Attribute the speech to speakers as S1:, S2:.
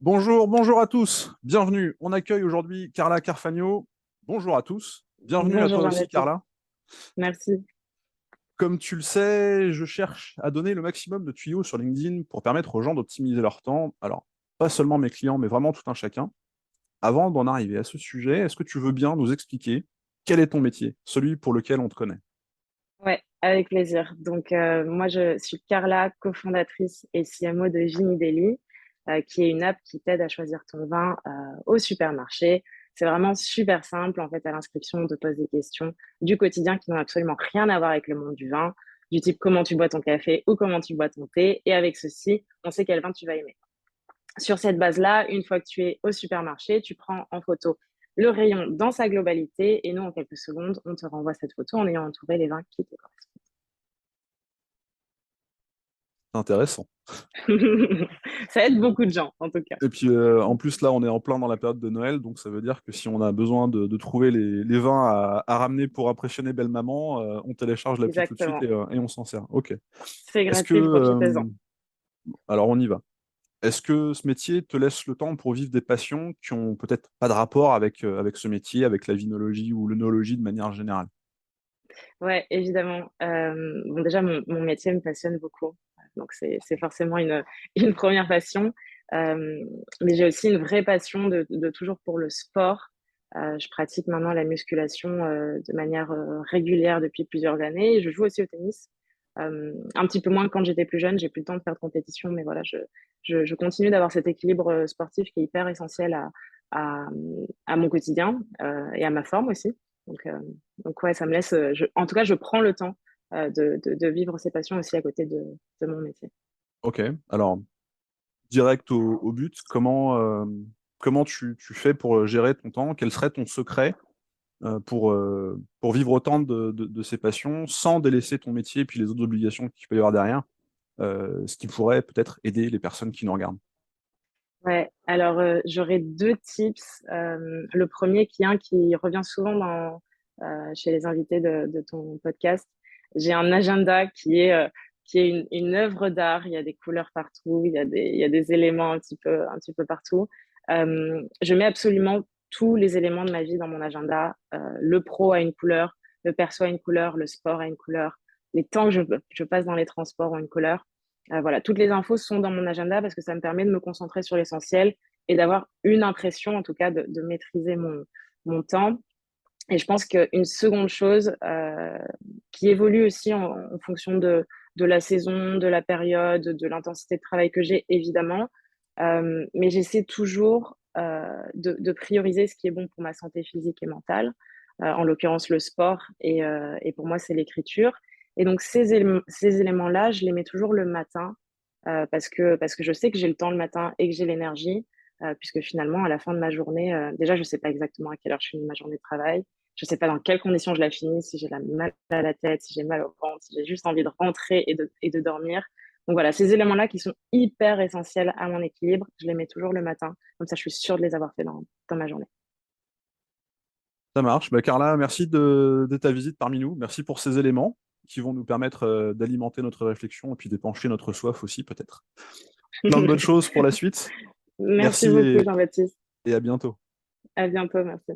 S1: Bonjour, bonjour à tous. Bienvenue. On accueille aujourd'hui Carla Carfagno. Bonjour à tous. Bienvenue à
S2: Bonjour
S1: toi aussi,
S2: Jean-Baptiste,
S1: Carla.
S2: merci.
S1: Comme tu le sais, je cherche à donner le maximum de tuyaux sur LinkedIn pour permettre aux gens d'optimiser leur temps. Alors, pas seulement mes clients, mais vraiment tout un chacun. Avant d'en arriver à ce sujet, est-ce que tu veux bien nous expliquer quel est ton métier, celui pour lequel on te connaît?
S2: Ouais, avec plaisir. Donc, moi, je suis Carla, cofondatrice et CMO de Vini Deli, qui est une app qui t'aide à choisir ton vin au supermarché. C'est vraiment super simple. En fait, à l'inscription, on te pose des questions du quotidien qui n'ont absolument rien à voir avec le monde du vin, du type comment tu bois ton café ou comment tu bois ton thé. Et avec ceci, on sait quel vin tu vas aimer. Sur cette base-là, une fois que tu es au supermarché, tu prends en photo le rayon dans sa globalité et nous, en quelques secondes, on te renvoie cette photo en ayant entouré les vins qui te
S1: C'est intéressant.
S2: correspondent. Ça aide beaucoup de gens, en tout cas.
S1: Et puis, en plus, là, on est en plein dans la période de Noël, donc ça veut dire que si on a besoin de trouver les vins à ramener pour impressionner belle maman, on télécharge l'appli tout de suite
S2: Exactement.
S1: et on s'en sert. Ok.
S2: C'est
S1: Est-ce que,
S2: gratuit, profitez-en.
S1: alors on y va. Est-ce que ce métier te laisse le temps pour vivre des passions qui ont peut-être pas de rapport avec ce métier, avec la vinologie ou l'œnologie de manière générale?
S2: Ouais, évidemment. Bon, déjà, mon métier me passionne beaucoup. Donc, c'est forcément une première passion. Euh, mais j'ai aussi une vraie passion de toujours pour le sport. Je pratique maintenant la musculation de manière régulière depuis plusieurs années. Et je joue aussi au tennis. Un petit peu moins quand j'étais plus jeune. J'ai plus le temps de faire de compétition. Mais voilà, je continue d'avoir cet équilibre sportif qui est hyper essentiel à, à mon quotidien et à ma forme aussi. Donc, euh, donc ouais, ça me laisse. En tout cas, je prends le temps de vivre ces passions aussi à côté de mon métier.
S1: Ok. Alors, direct au but, comment tu fais pour gérer ton temps? Quel serait ton secret pour vivre autant de ces passions sans délaisser ton métier et puis les autres obligations qu'il peut y avoir derrière, ce qui pourrait peut-être aider les personnes qui nous regardent?
S2: Ouais, alors j'aurais deux tips. Le premier qui est un qui revient souvent chez les invités de ton podcast. J'ai un agenda qui est une œuvre d'art. Il y a des couleurs partout, il y a des éléments un petit peu partout. Je mets absolument tous les éléments de ma vie dans mon agenda. Le pro a une couleur, le perso a une couleur, le sport a une couleur, les temps que je passe dans les transports ont une couleur. Voilà, toutes les infos sont dans mon agenda parce que ça me permet de me concentrer sur l'essentiel et d'avoir une impression, en tout cas, de maîtriser mon temps. Et je pense qu'une seconde chose qui évolue aussi en fonction de la saison, de la période, de l'intensité de travail que j'ai, évidemment. Mais j'essaie toujours de prioriser ce qui est bon pour ma santé physique et mentale, en l'occurrence le sport, et pour moi, c'est l'écriture. Et donc, ces éléments-là, je les mets toujours le matin parce que je sais que j'ai le temps le matin et que j'ai l'énergie, puisque finalement, à la fin de ma journée, déjà, je ne sais pas exactement à quelle heure je finis ma journée de travail. Je sais pas dans quelles conditions je la finis, si j'ai la mal à la tête, si j'ai mal au ventre, si j'ai juste envie de rentrer et de dormir. Donc voilà, ces éléments-là qui sont hyper essentiels à mon équilibre, je les mets toujours le matin. Comme ça, je suis sûre de les avoir fait dans ma journée.
S1: Ça marche. Bah, Carla, merci de ta visite parmi nous. Merci pour ces éléments qui vont nous permettre d'alimenter notre réflexion et puis d'épancher notre soif aussi, peut-être. Plein de bonnes choses pour la suite.
S2: Merci
S1: Merci
S2: beaucoup, Jean-Baptiste.
S1: et à bientôt.
S2: À bientôt, merci.